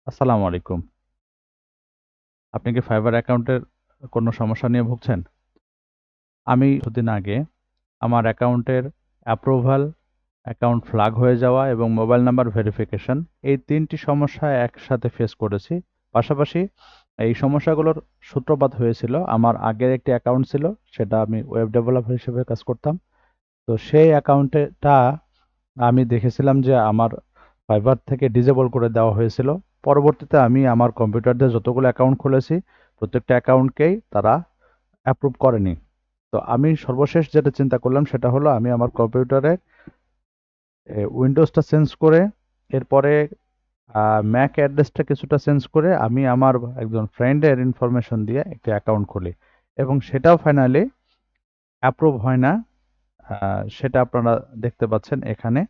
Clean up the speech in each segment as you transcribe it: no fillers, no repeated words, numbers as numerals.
আসসালামু আলাইকুম। আপনি কি ফাইবার অ্যাকাউন্টের কোনো সমস্যা নিয়ে ভুগছেন? আমি কিছুদিন আগে আমার অ্যাকাউন্টের অ্যাপ্রুভাল, অ্যাকাউন্ট ফ্ল্যাগ হয়ে যাওয়া এবং মোবাইল নাম্বার ভেরিফিকেশন এই ৩ টি সমস্যা একসাথে ফেস করেছি। পাশাপাশি এই সমস্যাগুলোর সূত্রপাত হয়েছিল আমার আগের একটি অ্যাকাউন্ট ছিল, সেটা আমি ওয়েব ডেভেলপার হিসেবে কাজ করতাম। তো সেই অ্যাকাউন্টেটা আমি দেখেছিলাম যে আমার ফাইবার থেকে ডিসেবল করে দেওয়া হয়েছিল। পরবর্তীতে আমি আমার কম্পিউটার দিয়ে যতগুলো অ্যাকাউন্ট খুলেছি, প্রত্যেকটা অ্যাকাউন্টকেই তারা অ্যাপ্রুভ করেনি। তো আমি সর্বশেষ যেটা চিন্তা করলাম সেটা হলো আমি আমার কম্পিউটারে উইন্ডোজটা চেঞ্জ করে এরপরে ম্যাক অ্যাড্রেসটা কিছুটা চেঞ্জ করে আমি আমার একজন ফ্রেন্ডের ইনফরমেশন দিয়ে একটি অ্যাকাউন্ট খুলি এবং সেটাও ফাইনালি অ্যাপ্রুভ হয় না। সেটা আপনারা দেখতে পাচ্ছেন এখানে,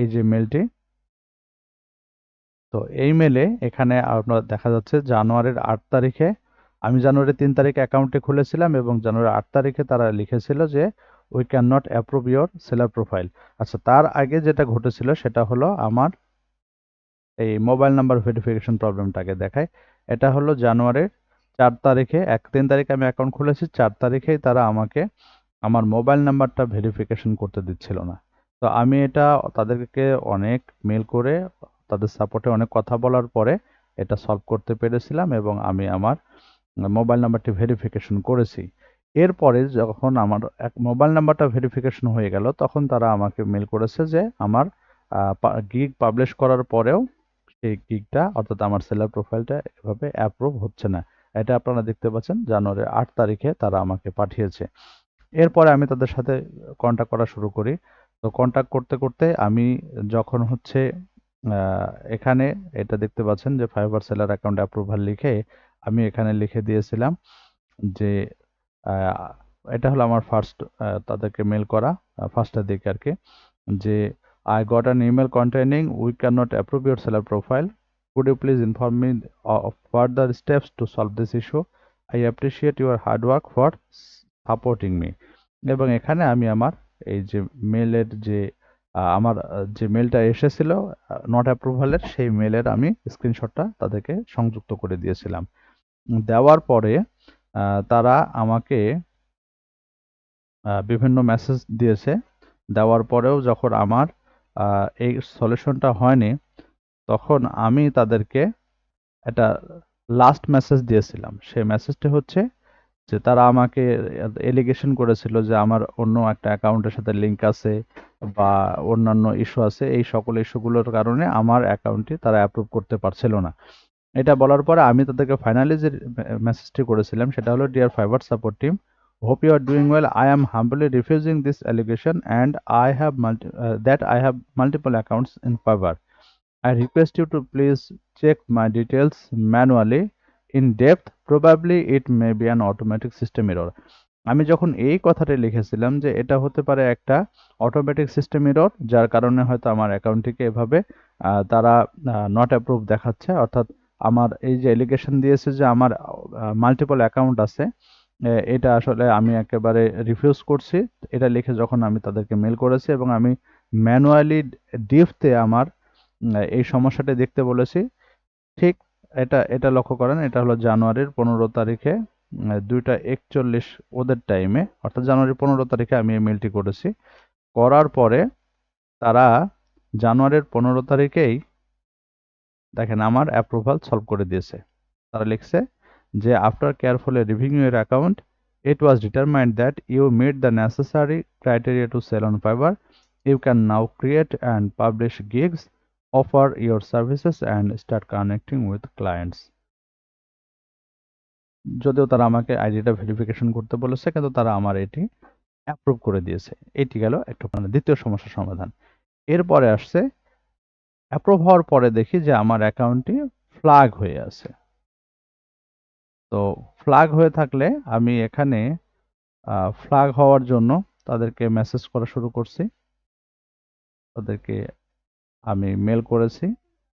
এই যে মেলটি। তো এই মেলে এখানে আপনার দেখা যাচ্ছে জানুয়ারির ৮ তারিখে, আমি জানুয়ারির ৩ তারিখে অ্যাকাউন্টটি খুলেছিলাম এবং জানুয়ারির ৮ তারিখে তারা লিখেছিল যে we can not approve your seller profile. আচ্ছা, তার আগে যেটা ঘটেছিল সেটা হলো আমার এই মোবাইল নাম্বার ভেরিফিকেশন প্রবলেমটাকে দেখায়। এটা হলো জানুয়ারির ৪ তারিখে, ৩ তারিখে আমি অ্যাকাউন্ট খুলেছি, ৪ তারিখেই তারা আমাকে আমার মোবাইল নাম্বারটা ভেরিফিকেশন করতে দিচ্ছিল না। তো আমি এটা তাদেরকে অনেক মেল করে তাদের সাপোর্টে অনেক কথা বলার পরে এটা সলভ করতে পেরেছিলাম এবং আমি আমার মোবাইল নাম্বারটি ভেরিফিকেশন করেছি। এরপরে যখন আমার মোবাইল নাম্বারটা ভেরিফিকেশন হয়ে গেল তখন তারা আমাকে মেল করেছে যে আমার গিগ পাবলিশ করার পরেও সেই গিগটা অর্থাৎ আমার সেলার প্রোফাইলটা এভাবে অ্যাপ্রুভ হচ্ছে না। এটা আপনারা দেখতে পাচ্ছেন জানুয়ারির ৮ তারিখে তারা আমাকে পাঠিয়েছে। এরপরে আমি তাদের সাথে কন্ট্যাক্ট করা শুরু করি। তো কন্ট্যাক্ট করতে, করতে আমি যখন হচ্ছে আ এখানে এটা দেখতে পাচ্ছেন যে ফাইবার সেলার অ্যাকাউন্ট অ্যাপ্রুভাল লিখে আমি এখানে লিখে দিয়েছিলাম যে আ এটা হলো আমার তাদেরকে মেইল করা 1st এর দিকে আরকি, যে I got an email containing we cannot approve your seller profile. Could you please inform me of further steps to solve this issue? I appreciate your hard work for supporting me. এবং এখানে আমি আমার এই যে মেইলের যে আমার যে মেইলটা এসেছিল নট অ্যাপ্রুভালের, সেই মেইলের আমি স্ক্রিনশটটা তাদেরকে সংযুক্ত করে দিয়েছিলাম। দেওয়ার পরে তারা আমাকে বিভিন্ন মেসেজ দিয়েছে। দেওয়ার পরেও যখন আমার এই সলিউশনটা হয়নি, তখন আমি তাদেরকে একটা লাস্ট মেসেজ দিয়েছিলাম। সেই মেসেজটি হচ্ছে যে তারা আমাকে এলিগেশন করেছিল যে আমার অন্য একটা অ্যাকাউন্টের সাথে লিংক আছে বা অন্যান্য ইস্যু আছে। এই সকল ইস্যুগুলোর কারণে আমার অ্যাকাউন্টটি তারা অ্যাপ্রুভ করতে পারছিল না। এটা বলার পরে আমি তাদেরকে ফাইনালি যে মেসেজটি করেছিলাম সেটা হলো, dear Fiverr support team, hope you are doing well. I am humbly refusing this allegation and I have multiple accounts in Fiverr. I request you to please check my details manually in depth. Probably it may be an automatic system error. আমি যখন এই কথাটা লিখেছিলাম যে এটা হতে পারে একটা অটোমেটিক সিস্টেম এরর, যার কারণে হয়তো আমার অ্যাকাউন্টটিকে এভাবে তারা নট অ্যাপ্রুভ দেখাচ্ছে। অর্থাৎ আমার এই যে এলিগেশন দিয়েছে যে আমার মাল্টিপল অ্যাকাউন্ট আছে, এটা আসলে আমি একেবারে রিফিউজ করছি। এটা লিখে যখন আমি তাদেরকে মেল করেছি এবং আমি ম্যানুয়ালি ডিফতে আমার এই সমস্যাটা দেখতে বলেছি। ঠিক এটা এটা লক্ষ্য করেন, এটা হলো জানুয়ারির ১৫ তারিখে ২টা ৪১ ওদের টাইমে, অর্থাৎ জানুয়ারির ১৫ তারিখে আমি এই মেইলটি করেছি। করার পরে তারা জানুয়ারির ১৫ তারিখেই দেখেন আমার অ্যাপ্রুভাল সলভ করে দিয়েছে। তারা লিখছে যে after carefully reviewing your account, it was determined that you meet the necessary criteria to sell on Fiverr. You can now create and publish gigs, offer your services and start connecting with clients. যদিও তারা আমাকে আইডিটা verification করতে বলেছে কিন্তু তারা আমার এটি অ্যাপ্রুভ করে দিয়েছে। এটি গেল একটা মানে দ্বিতীয় সমস্যার সমাধান। এরপরে আসছে অ্যাপ্রুভ হওয়ার পরে দেখি যে আমার অ্যাকাউন্টটি ফ্ল্যাগ হয়ে আছে। তো ফ্ল্যাগ হয়ে থাকলে আমি এখানে ফ্ল্যাগ হওয়ার জন্য তাদেরকে মেসেজ করা শুরু করছি। তাদেরকে আমি মেল করেছি।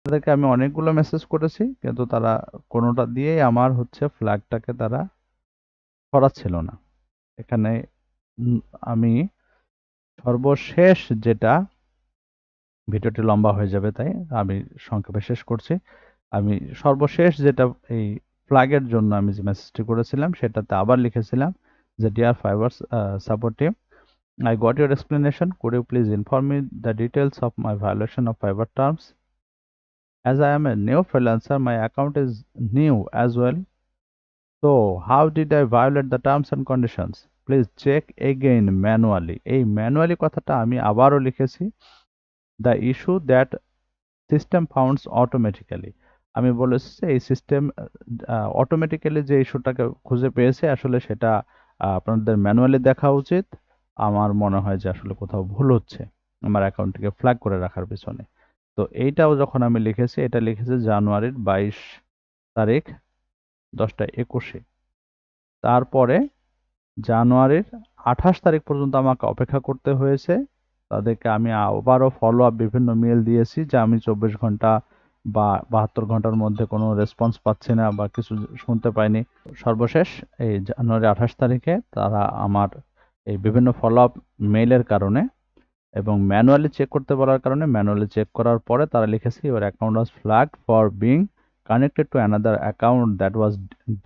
তাদেরকে আমি অনেকগুলো মেসেজ করেছি কিন্তু তারা কোনোটা দিয়েই আমার হচ্ছে ফ্ল্যাগটাকে তারা সরাচ্ছিল না। এখানে উম আমি সর্বশেষ যেটা, ভিডিওটি লম্বা হয়ে যাবে তাই আমি সংক্ষেপে শেষ করছি। আমি সর্বশেষ যেটা এই ফ্ল্যাগের জন্য আমি যে মেসেজটি করেছিলাম সেটাতে আবার লিখেছিলাম যে dear Fiverr support team, I got your explanation. Could you please inform me the details of my violation of fiber terms? As I am a new freelancer, my account is new as well. So, how did I violate the terms and conditions? Please check again manually. এই manually কথাটা আমি আবারও লিখেছি। The issue that system founds automatically. আমি বলেছি যে এই system automatically যে ইস্যুটাকে খুঁজে পেয়েছে আসলে সেটা আপনাদের ম্যানুয়ালি দেখা উচিত। আমার মনে হয় যে আসলে কোথাও ভুল হচ্ছে আমার অ্যাকাউন্টটিকে ফ্ল্যাগ করে রাখার পিছনে। তো এইটাও যখন আমি লিখেছি, এটা লিখেছি জানুয়ারির 22 তারিখ 10টা 21-এ। তারপরে জানুয়ারির 28 তারিখ পর্যন্ত আমাকে অপেক্ষা করতে হয়েছে। তাদেরকে আমি আবারও ফলো আপ বিভিন্ন মেল দিয়েছি যে আমি 24 ঘন্টা বা 72 ঘন্টার মধ্যে কোনো রেসপন্স পাচ্ছি না বা কিছু শুনতে পাইনি। সর্বশেষ এই জানুয়ারি 28 তারিখে তারা আমার এই বিভিন্ন ফলো আপ মেইলের কারণে এবং ম্যানুয়ালি চেক করতে বলার কারণে ম্যানুয়ালি চেক করার পরে তারা লিখেছে your account was flagged for being connected to another account that was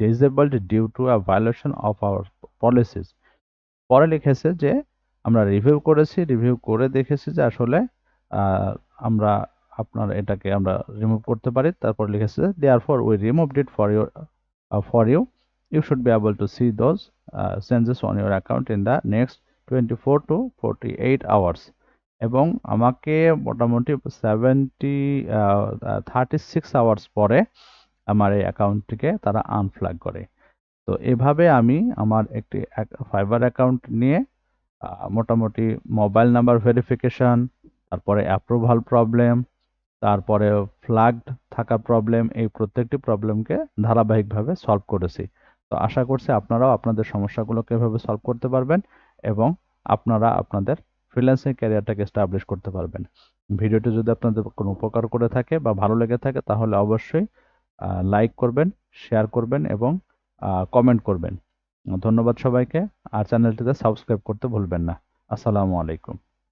disabled due to a violation of our policies. পরে লিখেছে যে আমরা রিভিউ করেছি, রিভিউ করে দেখেছি যে আসলে আহ, আমরা আপনার এটাকে আমরা রিমুভ করতে পারি। তারপর লিখেছে যে therefore we removed it for you, you should be able to see those changes on your account in the next 24 to 48 hours. এবং আমাকে মোটামুটি 36 আওয়ার্স পরে আমার এই অ্যাকাউন্টটিকে তারা আনফ্ল্যাগ করে। তো এভাবে আমি আমার একটি ফাইবার অ্যাকাউন্ট নিয়ে মোটামুটি মোবাইল নাম্বার ভেরিফিকেশন, তারপরে অ্যাপ্রুভাল প্রবলেম, তারপরে ফ্ল্যাগড থাকা প্রবলেম, এই প্রত্যেকটি প্রবলেমকে ধারাবাহিকভাবে সলভ করেছি। তো আশা করছি আপনারাও আপনাদের সমস্যাগুলোকে এভাবে সলভ করতে পারবেন এবং আপনারা আপনাদের ফ্রিল্যান্সিং ক্যারিয়ারটাকে এস্টাবলিশ করতে পারবেন। ভিডিওটি যদি আপনাদের কোনো উপকার করে থাকে বা ভালো লেগে থাকে তাহলে অবশ্যই লাইক করবেন, শেয়ার করবেন এবং কমেন্ট করবেন। ধন্যবাদ সবাইকে। আর চ্যানেলটিতে সাবস্ক্রাইব করতে ভুলবেন না। আসসালামু আলাইকুম।